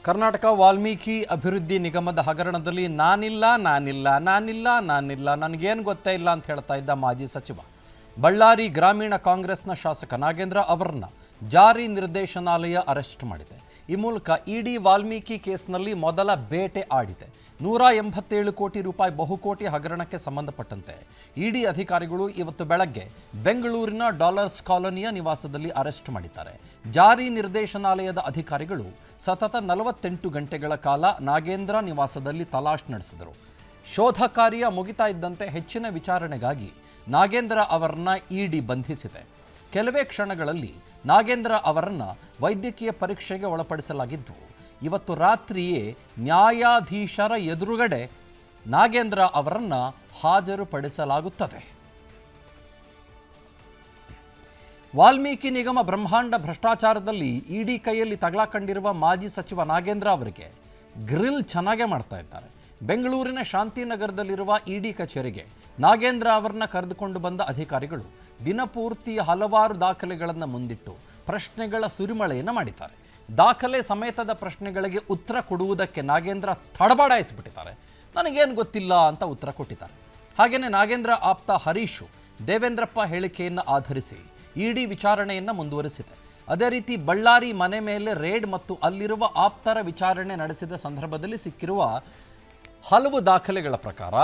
ಕರ್ನಾಟಕ ವಾಲ್ಮೀಕಿ ಅಭಿವೃದ್ಧಿ ನಿಗಮದ ಹಗರಣದಲ್ಲಿ ನಾನಿಲ್ಲ ನನಗೇನು ಗೊತ್ತೇ ಇಲ್ಲ ಅಂತ ಹೇಳ್ತಾ ಇದ್ದ ಮಾಜಿ ಸಚಿವ ಬಳ್ಳಾರಿ ಗ್ರಾಮೀಣ ಕಾಂಗ್ರೆಸ್ನ ಶಾಸಕ ನಾಗೇಂದ್ರ ಅವರನ್ನ ಜಾರಿ ನಿರ್ದೇಶನಾಲಯ ಅರೆಸ್ಟ್ ಮಾಡಿದೆ. ಈ ಮೂಲಕ ಇಡಿ ವಾಲ್ಮೀಕಿ ಕೇಸ್ನಲ್ಲಿ ಮೊದಲ ಬೇಟೆ ಆಡಿದೆ. 187 ಕೋಟಿ ರೂಪಾಯಿ ಬಹುಕೋಟಿ ಹಗರಣಕ್ಕೆ ಸಂಬಂಧಪಟ್ಟಂತೆ ಇಡಿ ಅಧಿಕಾರಿಗಳು ಇವತ್ತು ಬೆಳಗ್ಗೆ ಬೆಂಗಳೂರಿನ ಡಾಲರ್ಸ್ ಕಾಲೋನಿಯ ನಿವಾಸದಲ್ಲಿ ಅರೆಸ್ಟ್ ಮಾಡಿದ್ದಾರೆ. ಜಾರಿ ನಿರ್ದೇಶನಾಲಯದ ಅಧಿಕಾರಿಗಳು ಸತತ 48 ಗಂಟೆಗಳ ಕಾಲ ನಾಗೇಂದ್ರ ನಿವಾಸದಲ್ಲಿ ತಲಾಶ್ ನಡೆಸಿದರು. ಶೋಧ ಕಾರ್ಯ ಮುಗಿತಾ ಇದ್ದಂತೆ ಹೆಚ್ಚಿನ ವಿಚಾರಣೆಗಾಗಿ ನಾಗೇಂದ್ರ ಅವರನ್ನ ಇಡಿ ಬಂಧಿಸಿದೆ. ಕೆಲವೇ ಕ್ಷಣಗಳಲ್ಲಿ ನಾಗೇಂದ್ರ ಅವರನ್ನ ವೈದ್ಯಕೀಯ ಪರೀಕ್ಷೆಗೆ ಒಳಪಡಿಸಲಾಗಿದ್ದು ಇವತ್ತು ರಾತ್ರಿಯೇ ನ್ಯಾಯಾಧೀಶರ ಎದುರುಗಡೆ ನಾಗೇಂದ್ರ ಅವರನ್ನ ಹಾಜರುಪಡಿಸಲಾಗುತ್ತದೆ. ವಾಲ್ಮೀಕಿ ನಿಗಮ ಬ್ರಹ್ಮಾಂಡ ಭ್ರಷ್ಟಾಚಾರದಲ್ಲಿ ಇಡಿ ಕೈಯಲ್ಲಿ ತಗಲಾಕೊಂಡಿರುವ ಮಾಜಿ ಸಚಿವ ನಾಗೇಂದ್ರ ಅವರಿಗೆ ಗ್ರಿಲ್ ಚೆನ್ನಾಗೇ ಮಾಡ್ತಾ ಇದ್ದಾರೆ. ಬೆಂಗಳೂರಿನ ಶಾಂತಿನಗರದಲ್ಲಿರುವ ಇಡಿ ಕಚೇರಿಗೆ ನಾಗೇಂದ್ರ ಅವರನ್ನ ಕರೆದುಕೊಂಡು ಬಂದ ಅಧಿಕಾರಿಗಳು ದಿನಪೂರ್ತಿ ಹಲವಾರು ದಾಖಲೆಗಳನ್ನು ಮುಂದಿಟ್ಟು ಪ್ರಶ್ನೆಗಳ ಸುರಿಮಳೆಯನ್ನು ಮಾಡಿದ್ದಾರೆ. ದಾಖಲೆ ಸಮೇತದ ಪ್ರಶ್ನೆಗಳಿಗೆ ಉತ್ತರ ಕೊಡುವುದಕ್ಕೆ ನಾಗೇಂದ್ರ ತಡಬಾಡಾಯಿಸಿಬಿಟ್ಟಿದ್ದಾರೆ. ನನಗೇನು ಗೊತ್ತಿಲ್ಲ ಅಂತ ಉತ್ತರ ಕೊಟ್ಟಿದ್ದಾರೆ. ಹಾಗೆಯೇ ನಾಗೇಂದ್ರ ಆಪ್ತ ಹರೀಶು ದೇವೇಂದ್ರಪ್ಪ ಹೇಳಿಕೆಯನ್ನು ಆಧರಿಸಿ ಇಡಿ ವಿಚಾರಣೆಯನ್ನು ಮುಂದುವರಿಸಿದೆ. ಅದೇ ರೀತಿ ಬಳ್ಳಾರಿ ಮನೆ ಮೇಲೆ ರೇಡ್ ಮತ್ತು ಅಲ್ಲಿರುವ ಆಪ್ತರ ವಿಚಾರಣೆ ನಡೆಸಿದ ಸಂದರ್ಭದಲ್ಲಿ ಸಿಕ್ಕಿರುವ ಹಲವು ದಾಖಲೆಗಳ ಪ್ರಕಾರ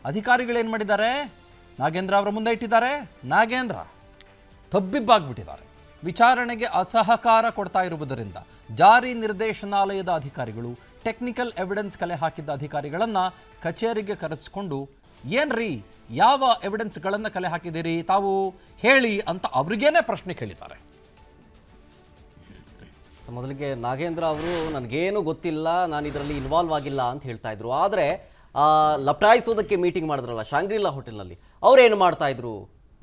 ಅಧಿಕಾರಿಗಳೇನು ಮಾಡಿದ್ದಾರೆ, ನಾಗೇಂದ್ರ ಅವರ ಮುಂದೆ ಇಟ್ಟಿದ್ದಾರೆ. ನಾಗೇಂದ್ರ ತಬ್ಬಿಬ್ಬಾಗ್ಬಿಟ್ಟಿದ್ದಾರೆ. ವಿಚಾರಣೆಗೆ ಅಸಹಕಾರ ಕೊಡ್ತಾ ಇರುವುದರಿಂದ ಜಾರಿ ನಿರ್ದೇಶನಾಲಯದ ಅಧಿಕಾರಿಗಳು ಟೆಕ್ನಿಕಲ್ ಎವಿಡೆನ್ಸ್ ಕಲೆ ಹಾಕಿದ್ದ ಅಧಿಕಾರಿಗಳನ್ನು ಕಚೇರಿಗೆ ಕರೆಸಿಕೊಂಡು ಏನ್ರಿ ಯಾವ ಎವಿಡೆನ್ಸ್ಗಳನ್ನು ಕಲೆ ಹಾಕಿದ್ದೀರಿ ತಾವು ಹೇಳಿ ಅಂತ ಅವ್ರಿಗೇನೆ ಪ್ರಶ್ನೆ ಕೇಳಿದ್ದಾರೆ. ಮೊದಲಿಗೆ ನಾಗೇಂದ್ರ ಅವರು ನನಗೇನು ಗೊತ್ತಿಲ್ಲ, ನಾನು ಇದರಲ್ಲಿ ಇನ್ವಾಲ್ವ್ ಆಗಿಲ್ಲ ಅಂತ ಹೇಳ್ತಾ ಇದ್ರು. ಆದರೆ ಲಪಟಾಯಿಸೋದಕ್ಕೆ ಮೀಟಿಂಗ್ ಮಾಡಿದ್ರಲ್ಲ ಶಾಂಗ್ರಿಲಾ ಹೋಟೆಲ್ನಲ್ಲಿ, ಅವ್ರೇನು ಮಾಡ್ತಾ ಇದ್ರು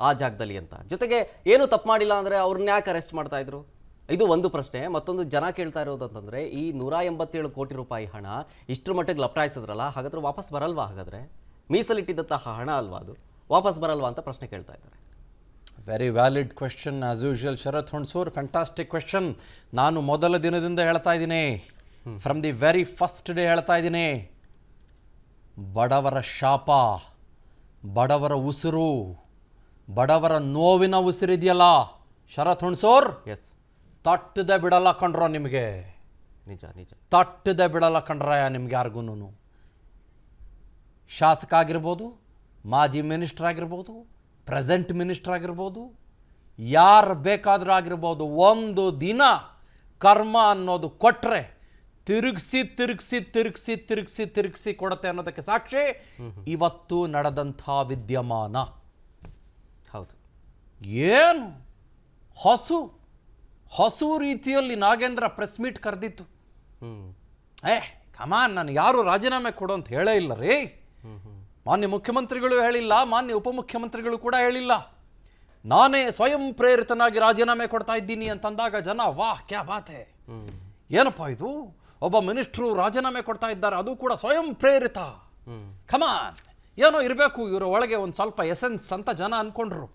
ಆ ಜಾಗದಲ್ಲಿ ಅಂತ, ಜೊತೆಗೆ ಏನು ತಪ್ಪು ಮಾಡಿಲ್ಲ ಅಂದರೆ ಅವ್ರನ್ನ ಯಾಕೆ ಅರೆಸ್ಟ್ ಮಾಡ್ತಾ ಇದ್ರು? ಇದು ಒಂದು ಪ್ರಶ್ನೆ. ಮತ್ತೊಂದು ಜನ ಕೇಳ್ತಾ ಇರೋದು ಅಂತಂದರೆ ಈ 187 ಕೋಟಿ ರೂಪಾಯಿ ಹಣ ಇಷ್ಟರ ಮಟ್ಟಿಗೆ ಲಪಟಾಯಿಸಿದ್ರಲ್ಲ, ಹಾಗಾದ್ರೆ ವಾಪಸ್ ಬರಲ್ವಾ? ಹಾಗಾದರೆ ಮೀಸಲಿಟ್ಟಿದ್ದಂತಹ ಹಣ ಅಲ್ವಾ ಅದು, ವಾಪಸ್ ಬರಲ್ವಾ ಅಂತ ಪ್ರಶ್ನೆ ಕೇಳ್ತಾ ಇದ್ದಾರೆ. Very valid question as usual Sharath Hunsur, fantastic question. ನಾನು ಮೊದಲ ದಿನದಿಂದ ಹೇಳ್ತಾ ಇದ್ದೀನಿ, from the very first day ಹೇಳ್ತಾ ಇದ್ದೀನಿ, ಬಡವರ ಶಾಪ, ಬಡವರ ಉಸಿರು, ಬಡವರ ನೋವಿನ ಉಸಿರಿದೆಯಲ್ಲ ಶರತ್ ಹುಣಸೂರ್, ಎಸ್, ತಟ್ಟದೆ ಬಿಡಲ್ಲ ಕಣ್ರೋ ನಿಮಗೆ. ನಿಜ ನಿಜ, ತಟ್ಟದೆ ಬಿಡಲ್ಲ ಕಣ್ರಯ್ಯ ನಿಮ್ಗೆ ಯಾರಿಗೂ. ಶಾಸಕ ಆಗಿರ್ಬೋದು, ಮಾಜಿ ಮಿನಿಸ್ಟರ್ ಆಗಿರ್ಬೋದು, ಪ್ರೆಸೆಂಟ್ ಮಿನಿಸ್ಟರ್ ಆಗಿರ್ಬೋದು, ಯಾರು ಬೇಕಾದರೂ ಆಗಿರ್ಬೋದು, ಒಂದು ದಿನ ಕರ್ಮ ಅನ್ನೋದು ಕೊಟ್ಟರೆ ತಿರುಗಿಸಿ ತಿರುಗಿಸಿ ತಿರುಗಿಸಿ ತಿರುಗಿಸಿ ತಿರುಗಿಸಿ ಕೊಡುತ್ತೆ ಅನ್ನೋದಕ್ಕೆ ಸಾಕ್ಷಿ ಇವತ್ತು ನಡೆದಂಥ ವಿದ್ಯಮಾನ. ಹೌದು, ಏನು ಹಸು ರೀತಿಯಲ್ಲಿ ನಾಗೇಂದ್ರ ಪ್ರೆಸ್ ಮೀಟ್ ಕರೆದಿತ್ತು. ಕಮಾನ್, ನಾನು ಯಾರು ರಾಜೀನಾಮೆ ಕೊಡು ಅಂತ ಹೇಳೇ ಇಲ್ಲ ರೀ. ಮಾನ್ಯ ಮುಖ್ಯಮಂತ್ರಿಗಳು ಹೇಳಿಲ್ಲ, ಮಾನ್ಯ ಉಪಮುಖ್ಯಮಂತ್ರಿಗಳು ಕೂಡ ಹೇಳಿಲ್ಲ. ನಾನೇ ಸ್ವಯಂ ಪ್ರೇರಿತನಾಗಿ ರಾಜೀನಾಮೆ ಕೊಡ್ತಾ ಇದ್ದೀನಿ ಅಂತಂದಾಗ ಜನ ವಾಹ್ ಕ್ಯಾ ಬಾತ್ ಹೈ, ಏನಪ್ಪ ಇದು, ಒಬ್ಬ ಮಿನಿಸ್ಟ್ರು ರಾಜೀನಾಮೆ ಕೊಡ್ತಾ ಇದ್ದಾರೆ, ಅದು ಕೂಡ ಸ್ವಯಂ ಪ್ರೇರಿತ. ಕಮಾನ್, ಏನೋ ಇರಬೇಕು ಇವರ ಒಳಗೆ ಒಂದು ಸ್ವಲ್ಪ ಎಸೆನ್ಸ್ ಅಂತ ಜನ ಅಂದ್ಕೊಂಡ್ರು.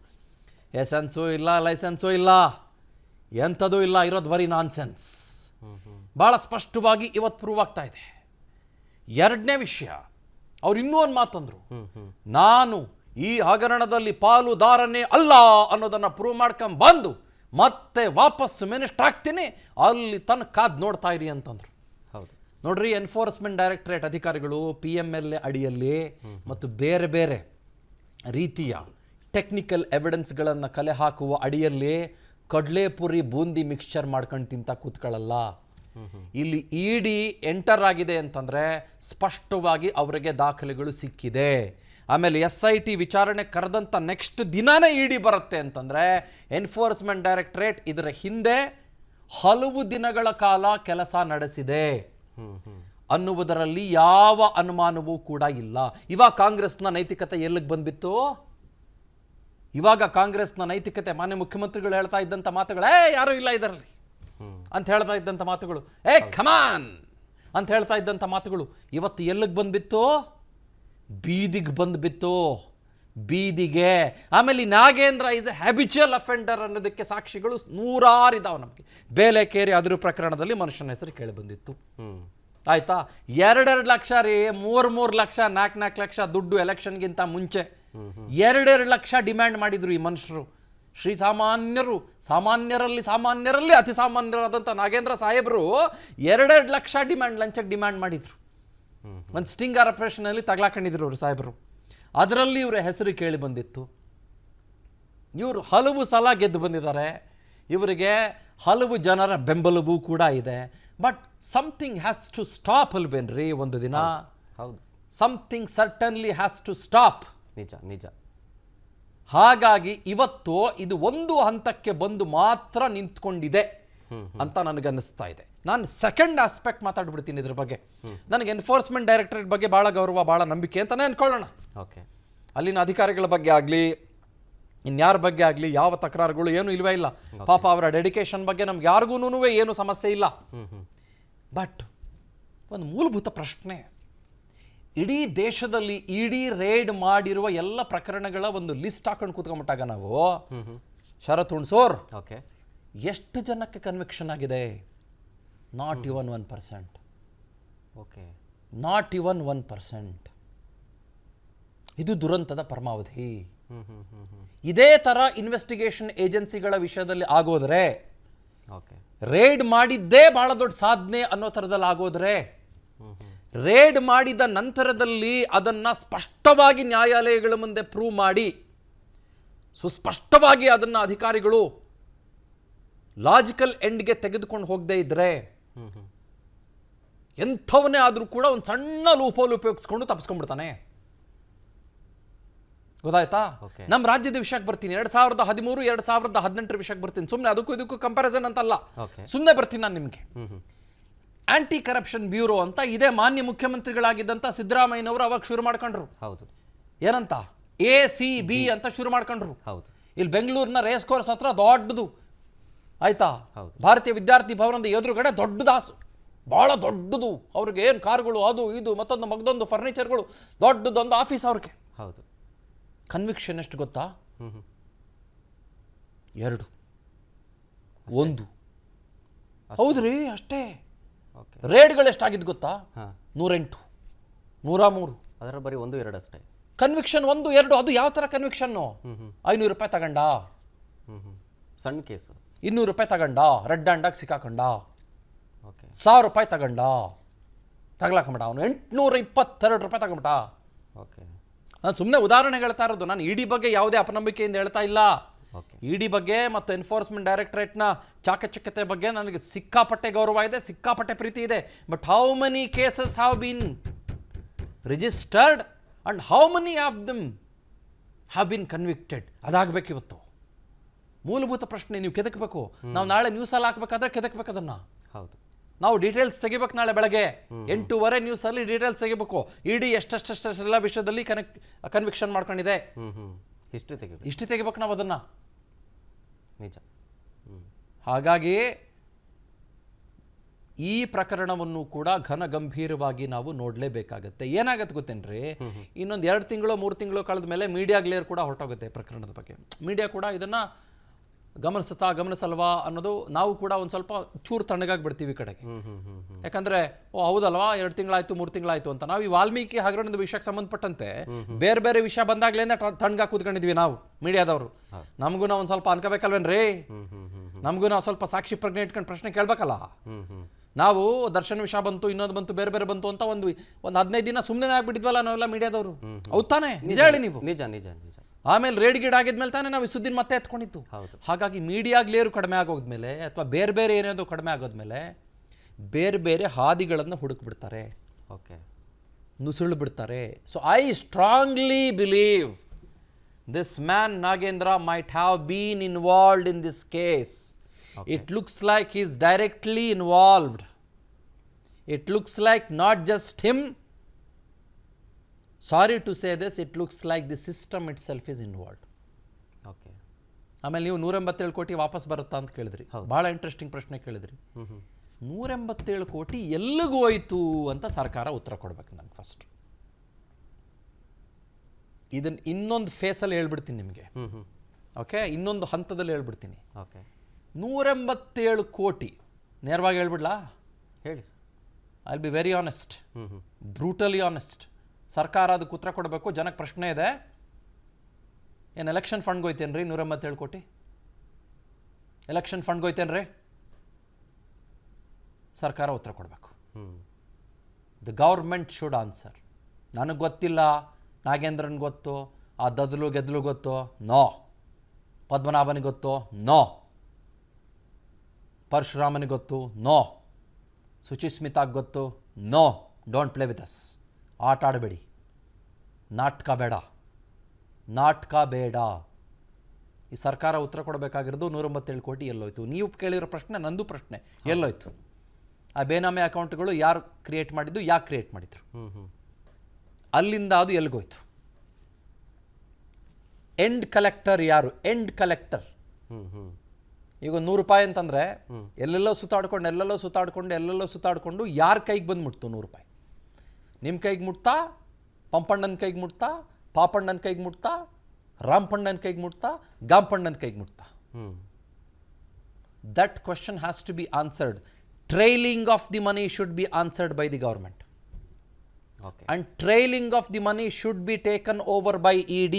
ಎಸೆನ್ಸು ಇಲ್ಲ, ಲೈಸೆನ್ಸು ಇಲ್ಲ, ಎಂಥದೂ ಇಲ್ಲ, ಇರೋದು ಬರೀ ನಾನ್ಸೆನ್ಸ್. ಭಾಳ ಸ್ಪಷ್ಟವಾಗಿ ಇವತ್ತು ಪ್ರೂವ್ ಆಗ್ತಾ ಇದೆ. ಎರಡನೇ ವಿಷಯ, ಅವ್ರು ಇನ್ನೂ ಒಂದು ಮಾತಂದ್ರು, ನಾನು ಈ ಹಗರಣದಲ್ಲಿ ಪಾಲುದಾರನೇ ಅಲ್ಲ ಅನ್ನೋದನ್ನು ಪ್ರೂವ್ ಮಾಡ್ಕೊಂಡು ಬಂದು ಮತ್ತೆ ವಾಪಸ್ ಮಿನಿಸ್ಟರ್ ಆಗ್ತೀನಿ, ಅಲ್ಲಿ ತನಕ ಕಾದ್ ನೋಡ್ತಾ ಇರಿ ಅಂತಂದ್ರು. ಹೌದು ನೋಡ್ರಿ, ಎನ್ಫೋರ್ಸ್ಮೆಂಟ್ ಡೈರೆಕ್ಟರೇಟ್ ಅಧಿಕಾರಿಗಳು PMLA ಅಡಿಯಲ್ಲಿ ಮತ್ತು ಬೇರೆ ಬೇರೆ ರೀತಿಯ ಟೆಕ್ನಿಕಲ್ ಎವಿಡೆನ್ಸ್ಗಳನ್ನು ಕಲೆ ಹಾಕುವ ಅಡಿಯಲ್ಲಿ ಕಡಲೆಪುರಿ ಬೂಂದಿ ಮಿಕ್ಸ್ಚರ್ ಮಾಡ್ಕೊಂಡು ತಿಂತ ಕೂತ್ಕೊಳ್ಳಲ್ಲ. ಇಲ್ಲಿ ಇಡಿ ಎಂಟರ್ ಆಗಿದೆ ಅಂತಂದರೆ ಸ್ಪಷ್ಟವಾಗಿ ಅವರಿಗೆ ದಾಖಲೆಗಳು ಸಿಕ್ಕಿದೆ. ಆಮೇಲೆ SIT ವಿಚಾರಣೆ ಕರೆದಂಥ ನೆಕ್ಸ್ಟ್ ದಿನಾನೇ ಇಡಿ ಬರುತ್ತೆ ಅಂತಂದರೆ ಎನ್ಫೋರ್ಸ್ಮೆಂಟ್ ಡೈರೆಕ್ಟರೇಟ್ ಇದರ ಹಿಂದೆ ಹಲವು ದಿನಗಳ ಕಾಲ ಕೆಲಸ ನಡೆಸಿದೆ ಅನ್ನುವುದರಲ್ಲಿ ಯಾವ ಅನುಮಾನವೂ ಕೂಡ ಇಲ್ಲ. ಇವಾಗ ಕಾಂಗ್ರೆಸ್ನ ನೈತಿಕತೆ ಎಲ್ಲಿಗೆ ಬಂದ್ಬಿತ್ತು? ಇವಾಗ ಕಾಂಗ್ರೆಸ್ನ ನೈತಿಕತೆ, ಮಾನ್ಯ ಮುಖ್ಯಮಂತ್ರಿಗಳು ಹೇಳ್ತಾ ಇದ್ದಂಥ ಮಾತುಗಳು, ಯಾರೂ ಇಲ್ಲ ಇದರಲ್ಲಿ ಅಂತ ಹೇಳ್ತಾ ಇದ್ದಂಥ ಮಾತುಗಳು, ಖಮಾನ್ ಅಂತ ಹೇಳ್ತಾ ಇದ್ದಂಥ ಮಾತುಗಳು ಇವತ್ತು ಎಲ್ಲಿಗೆ ಬಂದ್ಬಿತ್ತು? ಬೀದಿಗೆ ಬಂದ್ಬಿತ್ತು. ಬೀದಿಗೆ. ಆಮೇಲೆ ಈ Nagendra is A habitual offender ಅನ್ನೋದಕ್ಕೆ ಸಾಕ್ಷಿಗಳು ನೂರಾರಿದಾವೆ ನಮಗೆ. ಬೇಲೆಕೇರಿ ಅದ್ರ ಪ್ರಕರಣದಲ್ಲಿ ಮನುಷ್ಯನ ಹೆಸರು ಕೇಳಿ ಬಂದಿತ್ತು. ಆಯ್ತಾ, 2 ಲಕ್ಷ ರೀ, 3 ಲಕ್ಷ, 4 ಲಕ್ಷ ದುಡ್ಡು ಎಲೆಕ್ಷನ್ಗಿಂತ ಮುಂಚೆ 2 ಲಕ್ಷ ಡಿಮ್ಯಾಂಡ್ ಮಾಡಿದ್ರು ಈ ಮನುಷ್ಯರು. ಸಾಮಾನ್ಯರಲ್ಲಿ ಅತಿ ಸಾಮಾನ್ಯರಾದಂಥ ನಾಗೇಂದ್ರ ಸಾಹೇಬರು 2 ಲಕ್ಷ ಲಂಚಕ್ಕೆ ಡಿಮ್ಯಾಂಡ್ ಮಾಡಿದ್ರು. ಒಂದು ಸ್ಟಿಂಗರ್ ಆಪರೇಷನಲ್ಲಿ ತಗ್ಲಾಕೊಂಡಿದ್ರು ಅವರು ಸಾಹೇಬರು. ಅದರಲ್ಲಿ ಇವರ ಹೆಸರು ಕೇಳಿ ಬಂದಿತ್ತು. ಇವರು ಹಲವು ಸಲ ಗೆದ್ದು ಬಂದಿದ್ದಾರೆ. ಇವರಿಗೆ ಹಲವು ಜನರ ಬೆಂಬಲವೂ ಕೂಡ ಇದೆ. But something has to stop ಅಲ್ವೇನ್ರಿ ಒಂದು ದಿನ. ಹೌದು, something certainly has to stop. ನಿಜ ನಿಜ. ಹಾಗಾಗಿ ಇವತ್ತು ಇದು ಒಂದು ಹಂತಕ್ಕೆ ಬಂದು ಮಾತ್ರ ನಿಂತ್ಕೊಂಡಿದೆ ಅಂತ ನನಗನ್ನಿಸ್ತಾ ಇದೆ. ನಾನು ಸೆಕೆಂಡ್ ಆಸ್ಪೆಕ್ಟ್ ಮಾತಾಡ್ಬಿಡ್ತೀನಿ ಇದ್ರ ಬಗ್ಗೆ. ನನಗೆ ಎನ್ಫೋರ್ಸ್ಮೆಂಟ್ ಡೈರೆಕ್ಟರೇಟ್ ಬಗ್ಗೆ ಭಾಳ ಗೌರವ, ಭಾಳ ನಂಬಿಕೆ ಅಂತಲೇ ಅನ್ಕೊಳ್ಳೋಣ. ಓಕೆ, ಅಲ್ಲಿನ ಅಧಿಕಾರಿಗಳ ಬಗ್ಗೆ ಆಗಲಿ, ಇನ್ಯಾರ ಬಗ್ಗೆ ಆಗಲಿ ಯಾವ ತಕರಾರುಗಳು ಏನೂ ಇಲ್ವೇ ಇಲ್ಲ. ಪಾಪ ಅವರ ಡೆಡಿಕೇಶನ್ ಬಗ್ಗೆ ನಮ್ಗೆ ಯಾರಿಗೂ ಏನು ಸಮಸ್ಯೆ ಇಲ್ಲ. ಬಟ್ ಒಂದು ಮೂಲಭೂತ ಪ್ರಶ್ನೆ, ಇಡೀ ದೇಶದಲ್ಲಿ ಇಡೀ ರೇಡ್ ಮಾಡಿರುವ ಎಲ್ಲ ಪ್ರಕರಣಗಳ ಒಂದು ಲಿಸ್ಟ್ ಹಾಕೊಂಡು ಕೂತ್ಕೊಂಡ್ಬಿಟ್ಟಾಗ ನಾವು ಶರತ್ ಹುಣಸೂರ್, ಓಕೆ, ಎಷ್ಟು ಜನಕ್ಕೆ ಕನ್ವಿಕ್ಷನ್ ಆಗಿದೆ? Not even 1%. Okay, not even 1%. ಇದು ದುರಂತದ ಪರಮಾವಧಿ. ಇದೇ ಥರ ಇನ್ವೆಸ್ಟಿಗೇಷನ್ ಏಜೆನ್ಸಿಗಳ ವಿಷಯದಲ್ಲಿ ಆಗೋದ್ರೆ, ಓಕೆ, ರೇಡ್ ಮಾಡಿದ್ದೇ ಬಹಳ ದೊಡ್ಡ ಸಾಧನೆ ಅನ್ನೋ ಥರದಲ್ಲಿ ಆಗೋದ್ರೆ, ರೇಡ್ ಮಾಡಿದ ನಂತರದಲ್ಲಿ ಅದನ್ನು ಸ್ಪಷ್ಟವಾಗಿ ನ್ಯಾಯಾಲಯಗಳ ಮುಂದೆ ಪ್ರೂವ್ ಮಾಡಿ ಸುಸ್ಪಷ್ಟವಾಗಿ ಅದನ್ನು ಅಧಿಕಾರಿಗಳು ಲಾಜಿಕಲ್ ಎಂಡ್ಗೆ ತೆಗೆದುಕೊಂಡು ಹೋಗದೇ ಇದ್ರೆ ಎಂಥವನೇ ಆದರೂ ಕೂಡ ಒಂದು ಸಣ್ಣ ಲೂಪೋಲ್ ಉಪಯೋಗಿಸ್ಕೊಂಡು ತಪ್ಪಿಸ್ಕೊಂಡ್ಬಿಡ್ತಾನೆ. ಗೊತ್ತಾಯ್ತಾ? ನಮ್ಮ ರಾಜ್ಯದ ವಿಷಯಕ್ಕೆ ಬರ್ತೀನಿ. 2013, 2018 ವಿಷಯಕ್ಕೆ ಬರ್ತೀನಿ. ಸುಮ್ಮನೆ ಅದಕ್ಕೂ ಇದಕ್ಕೂ ಕಂಪ್ಯಾರಿಸನ್ ಅಂತಲ್ಲ, ಸುಮ್ಮನೆ ಬರ್ತೀನಿ ನಾನು ನಿಮಗೆ. ಆಂಟಿ ಕರಪ್ಷನ್ ಬ್ಯೂರೋ ಅಂತ ಇದೆ. ಮಾನ್ಯ ಮುಖ್ಯಮಂತ್ರಿಗಳಾಗಿದ್ದಂಥ ಸಿದ್ದರಾಮಯ್ಯನವರು ಅವಾಗ ಶುರು ಮಾಡ್ಕೊಂಡ್ರು. ಹೌದು, ಏನಂತ ACB ಅಂತ ಶುರು ಮಾಡ್ಕೊಂಡ್ರು. ಹೌದು, ಇಲ್ಲಿ ಬೆಂಗಳೂರಿನ ರೇಸ್ ಕೋರ್ಸ್ ಹತ್ರ ದೊಡ್ಡದು, ಆಯ್ತಾ, ಭಾರತೀಯ ವಿದ್ಯಾರ್ಥಿ ಭವನದ ಎದುರುಗಡೆ ದೊಡ್ಡ ದಾಸು, ಭಾಳ ದೊಡ್ಡದು. ಅವ್ರಿಗೆ ಏನು ಕಾರ್ಗಳು, ಅದು ಇದು ಮತ್ತೊಂದು ಮಗದೊಂದು ಫರ್ನಿಚರ್ಗಳು, ದೊಡ್ಡದೊಂದು ಆಫೀಸ್ ಅವ್ರಿಗೆ. ಹೌದು, ಕನ್ವಿಕ್ಷನ್ ಎಷ್ಟು ಗೊತ್ತಾ? 2, 1. ಹೌದ್ರಿ, ಅಷ್ಟೇ. ರೇಡ್ಗಳು ಎಷ್ಟಾಗಿದ್ದು ಗೊತ್ತಾ? 108, 103. ಅದರ ಬರೀ 1, 2 ಅಷ್ಟೇ. ಕನ್ವಿಕ್ಷನ್ 1, 2. ಅದು ಯಾವ ಥರ ಕನ್ವಿಕ್ಷನ್ನು? 500 ರೂಪಾಯಿ ತಗೊಂಡ, ಸಣ್ಣ ಕೇಸು. 200 ರೂಪಾಯಿ ತಗೊಂಡ, ರೆಡ್ ಹ್ಯಾಂಡಾಗಿ ಸಿಕ್ಕಾಕೊಂಡ. 1000 ರೂಪಾಯಿ ತಗೊಂಡ, ತಗಲಾಕೊಂಬಿಟ. ಅವನು 822 ರೂಪಾಯಿ ತಗೊಂಬಿಟ. ಓಕೆ, ನಾನು ಸುಮ್ಮನೆ ಉದಾಹರಣೆ ಹೇಳ್ತಾ ಇರೋದು. ನಾನು ಇಡಿ ಬಗ್ಗೆ ಯಾವುದೇ ಅಪನಂಬಿಕೆಯಿಂದ ಹೇಳ್ತಾ ಇಲ್ಲ. ಇಡಿ ಬಗ್ಗೆ ಮತ್ತು ಎನ್ಫೋರ್ಸ್ಮೆಂಟ್ ಡೈರೆಕ್ಟರೇಟ್ನ ಚಾಕಚಕ್ಯತೆ ಬಗ್ಗೆ ನನಗೆ ಸಿಕ್ಕಾಪಟ್ಟೆ ಗೌರವ ಇದೆ, ಸಿಕ್ಕಾಪಟ್ಟೆ ಪ್ರೀತಿ ಇದೆ. But how many cases have been registered and how many of them have been convicted? ಅದಾಗಬೇಕು ಇವತ್ತು. ಮೂಲಭೂತ ಪ್ರಶ್ನೆ ನೀವು ಕೆದಕಬೇಕು. ನಾವು ನಾಳೆ ನ್ಯೂಸಲ್ಲಿ ಹಾಕ್ಬೇಕಾದ್ರೆ ಕೆದಕಬೇಕು ಅದನ್ನು. ಹೌದು, ನಾವು ಡೀಟೇಲ್ಸ್ ತೆಗಿಬೇಕು. ನಾಳೆ ಬೆಳಗ್ಗೆ 8:15 ನ್ಯೂಸಲ್ಲಿ ಡೀಟೇಲ್ಸ್ ತೆಗಿಬೇಕು. ಇಡಿ ಎಷ್ಟೆಲ್ಲ ವಿಷಯದಲ್ಲಿ ಕನ್ವಿಕ್ಷನ್ ಮಾಡ್ಕೊಂಡಿದೆ, ಹಿಸ್ಟ್ರಿ ತೆಗಿಬೇಕು ನಾವು ಅದನ್ನು. ನಿಜ. ಹಾಗಾಗಿ ಈ ಪ್ರಕರಣವನ್ನು ಕೂಡ ಘನ ಗಂಭೀರವಾಗಿ ನಾವು ನೋಡಲೇಬೇಕಾಗತ್ತೆ. ಏನಾಗತ್ತೆ ಗೊತ್ತೇನ್ರಿ, ಇನ್ನೊಂದು 2 ತಿಂಗಳು 3 ತಿಂಗಳು ಕಳೆದ ಮೇಲೆ ಮೀಡಿಯಾ ಗ್ಲೇರ್ ಕೂಡ ಹೊರಟೋಗುತ್ತೆ ಪ್ರಕರಣದ ಬಗ್ಗೆ. ಮೀಡಿಯಾ ಕೂಡ ಇದನ್ನು ಗಮನಿಸಲ್ವಾ ಅನ್ನೋದು, ನಾವು ಕೂಡ ಒಂದು ಸ್ವಲ್ಪ ಚೂರು ತಣ್ಣಗಾಗಿ ಬಿಡ್ತೀವಿ ಈ ಕಡೆಗೆ. ಯಾಕಂದ್ರೆ ಹೌದಲ್ವಾ, 2 ತಿಂಗಳಾಯ್ತು 3 ತಿಂಗಳಾಯ್ತು ಅಂತ. ನಾವು ಈ ವಾಲ್ಮೀಕಿ ಹಗರಣದ ವಿಷಯಕ್ಕೆ ಸಂಬಂಧಪಟ್ಟಂತೆ ಬೇರೆ ಬೇರೆ ವಿಷಯ ಬಂದಾಗ್ಲೇನೆ ತಣ್ಣಗಾಗಿ ಕೂತ್ಕೊಂಡಿದ್ವಿ ನಾವು ಮೀಡಿಯಾದವರು. ನಮಗೂ ನಾವು ಒಂದು ಸ್ವಲ್ಪ ಅನ್ಕೋಬೇಕಲ್ವೇನ್ರಿ? ನಮಗೂ ನಾವು ಸ್ವಲ್ಪ ಸಾಕ್ಷಿ ಪ್ರಜ್ಞೆ ಇಟ್ಕೊಂಡು ಪ್ರಶ್ನೆ ಕೇಳ್ಬೇಕಲ್ಲ. ನಾವು ದರ್ಶನ್ ವಿಷಯ ಬಂತು, ಇನ್ನೊಂದು ಬಂತು, ಬೇರೆ ಬೇರೆ ಬಂತು ಅಂತ ಒಂದು 15 ದಿನ ಸುಮ್ಮನೆ ಆಗ್ಬಿಟ್ಟಿದ್ವಲ್ಲ ನಾವೆಲ್ಲ ಮೀಡಿಯಾದವರು. ಹೌದು ತಾನೆ? ನಿಜ ಹೇಳಿ ನೀವು. ನಿಜ ನಿಜ ನಿಜ. ಆಮೇಲೆ ರೇಡ್ ಗೀಡ್ ಆಗಿದ್ಮೇಲೆ ತಾನೇ ನಾವು ಈ ಸುದ್ದಿನ ಮತ್ತೆ ಎತ್ಕೊಂಡಿದ್ದು. ಹಾಗಾಗಿ ಮೀಡಿಯಾ ಗ್ಲೇರು ಕಡಿಮೆ ಆಗೋದ್ಮೇಲೆ ಅಥವಾ ಬೇರೆ ಬೇರೆ ಏನೇನೋ ಕಡಿಮೆ ಆಗೋದ್ಮೇಲೆ ಬೇರೆ ಬೇರೆ ಹಾದಿಗಳನ್ನು ಹುಡುಕ್ಬಿಡ್ತಾರೆ, ನುಸುಳು ಬಿಡ್ತಾರೆ. So I strongly believe this man Nagendra might have been involved in this case. It looks like he is directly involved. It looks like not just him. Sorry to say this, it looks like the system itself is involved. Okay. ಆಮೇಲೆ ನೀವು 187 ಕೋಟಿ ವಾಪಸ್ ಬರುತ್ತಾ ಅಂತ ಕೇಳಿದ್ರಿ. ಭಾಳ interesting ಪ್ರಶ್ನೆ ಕೇಳಿದ್ರಿ. 187 ಕೋಟಿ ಎಲ್ಲಿಗೂ ಹೋಯ್ತು ಅಂತ ಸರ್ಕಾರ ಉತ್ತರ ಕೊಡ್ಬೇಕು ನನಗೆ ಫಸ್ಟ್. ಇದನ್ನು ಇನ್ನೊಂದು ಫೇಸಲ್ಲಿ ಹೇಳ್ಬಿಡ್ತೀನಿ ನಿಮಗೆ. ಹ್ಞೂ ಓಕೆ, ಇನ್ನೊಂದು ಹಂತದಲ್ಲಿ ಹೇಳ್ಬಿಡ್ತೀನಿ. ಓಕೆ 187 ಕೋಟಿ. ನೇರವಾಗಿ ಹೇಳ್ಬಿಡ್ಲಾ? ಹೇಳಿ sir. I will be very honest, ಹ್ಞೂ ಬ್ರೂಟಲಿ ಆನೆಸ್ಟ್. ಸರ್ಕಾರ ಅದಕ್ಕೆ ಉತ್ತರ ಕೊಡಬೇಕು. ಜನಕ್ಕೆ ಪ್ರಶ್ನೆ ಇದೆ, ಏನು ಎಲೆಕ್ಷನ್ ಫಂಡ್ಗೆ ಹೋಯ್ತೇನ್ರಿ 187 ಕೋಟಿ? ಎಲೆಕ್ಷನ್ ಫಂಡ್ಗೆ ಹೋಯ್ತೇನ್ರಿ? ಸರ್ಕಾರ ಉತ್ತರ ಕೊಡಬೇಕು. The government should answer. ನನಗೆ ಗೊತ್ತಿಲ್ಲ, ನಾಗೇಂದ್ರನ್ ಗೊತ್ತು, ಆ ದದಲು ಗೆದ್ದಲು ಗೊತ್ತು, ನೋ. ಪದ್ಮನಾಭನಿಗೆ ಗೊತ್ತು, ನೋ. ಪರಶುರಾಮನಿಗೆ ಗೊತ್ತು, ನೋ. ಸುಚಿಸ್ಮಿತಾಗೆ ಗೊತ್ತು, no. Don't play with us. ಆಟ ಆಡಬೇಡಿ. ನಾಟಕ ಬೇಡ, ನಾಟಕ ಬೇಡ. ಈ ಸರ್ಕಾರ ಉತ್ತರ ಕೊಡಬೇಕಾಗಿರೋದು 187 ಕೋಟಿ ಎಲ್ಲೋಯ್ತು. ನೀವು ಕೇಳಿರೋ ಪ್ರಶ್ನೆ ನಂದು ಪ್ರಶ್ನೆ, ಎಲ್ಲೋಯ್ತು? ಆ ಬೇನಾಮಿ ಅಕೌಂಟ್ಗಳು ಯಾರು ಕ್ರಿಯೇಟ್ ಮಾಡಿದ್ದು, ಯಾಕೆ ಕ್ರಿಯೇಟ್ ಮಾಡಿದ್ರು? ಅಲ್ಲಿಂದ ಅದು ಎಲ್ಲಿಗೋಯ್ತು? ಎಂಡ್ ಕಲೆಕ್ಟರ್ ಯಾರು? End collector. ಈಗ 100 ರೂಪಾಯಿ ಅಂತಂದರೆ ಎಲ್ಲೆಲ್ಲೋ ಸುತ್ತಾಡ್ಕೊಂಡು ಯಾರ ಕೈಗೆ ಬಂದು ಮುಟ್ತು 100 ರೂಪಾಯಿ? ನಿಮ್ಮ ಕೈಗೆ ಮುಟ್ತಾ, ಪಂಪಣ್ಣನ ಕೈಗೆ ಮುಟ್ತಾ, ಪಾಪಣ್ಣನ ಕೈಗೆ ಮುಟ್ತಾ, ರಾಮಪಣ್ಣನ ಕೈಗೆ ಮುಟ್ತಾ, ಗಾಂಪಣ್ಣನ ಕೈಗೆ ಮುಟ್ತಾ? That question has to be answered. Trailing of the money should be answered by the government. Okay. And trailing of the money should be taken over by ED.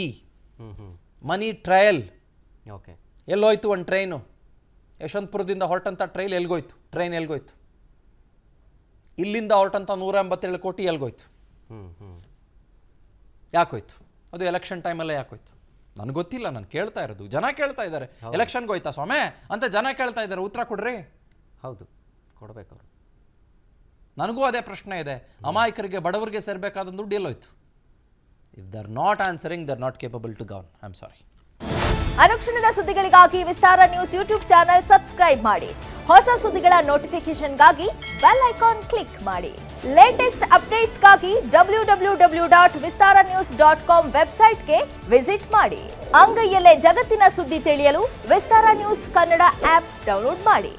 Money trail. Okay. ಎಲ್ಲೋಯ್ತು ಒಂದು train? ಯಶವಂತಪುರದಿಂದ ಹೊರಟಂಥ train ಎಲ್ಗೋಯ್ತು? ಇಲ್ಲಿಂದ ಹೊರಟಂಥ 187 ಕೋಟಿ ಎಲ್ಗೋಯ್ತು? ಯಾಕೋಯ್ತು? ಅದು election ಟೈಮಲ್ಲೇ ಯಾಕೋಯ್ತು? ನನಗೆ ಗೊತ್ತಿಲ್ಲ, ನಾನು ಕೇಳ್ತಾ ಇರೋದು. ಜನ ಕೇಳ್ತಾ ಇದ್ದಾರೆ, ಎಲೆಕ್ಷನ್ಗೆ ಹೋಯ್ತಾ ಸ್ವಾಮಿ ಅಂತ ಜನ ಕೇಳ್ತಾ ಇದ್ದಾರೆ. ಉತ್ತರ ಕೊಡ್ರಿ. ಹೌದು, ಕೊಡಬೇಕು ಅವರು. ನನಗೂ ಅದೇ ಪ್ರಶ್ನೆ ಇದೆ. ಅಮಾಯಕರಿಗೆ, ಬಡವರಿಗೆ ಸೇರಬೇಕಾದ ದುಡ್ಡು ಎಲ್ಲೋಯ್ತು? If they are not answering, they are not capable to govern. I am sorry. ಅನುಕ್ಷಣದ ಸುದ್ದಿಗಳಿಗಾಗಿ Vistara news YouTube channel subscribe ಮಾಡಿ. ಹೊಸ ಸುದ್ದಿಗಳ ನೋಟಿಫಿಕೇಶನ್ಗಾಗಿ ಬೆಲ್ ಐಕಾನ್ ಕ್ಲಿಕ್ ಮಾಡಿ. ಲೇಟೆಸ್ಟ್ ಅಪ್ಡೇಟ್ಸ್ಗಾಗಿ www.vistaranews.com ವೆಬ್ಸೈಟ್ಗೆ ವಿಸಿಟ್ ಮಾಡಿ. ಅಂಗೈಯಲ್ಲೇ ಜಗತ್ತಿನ ಸುದ್ದಿ ತಿಳಿಯಲು Vistara news Kannada app download ಮಾಡಿ.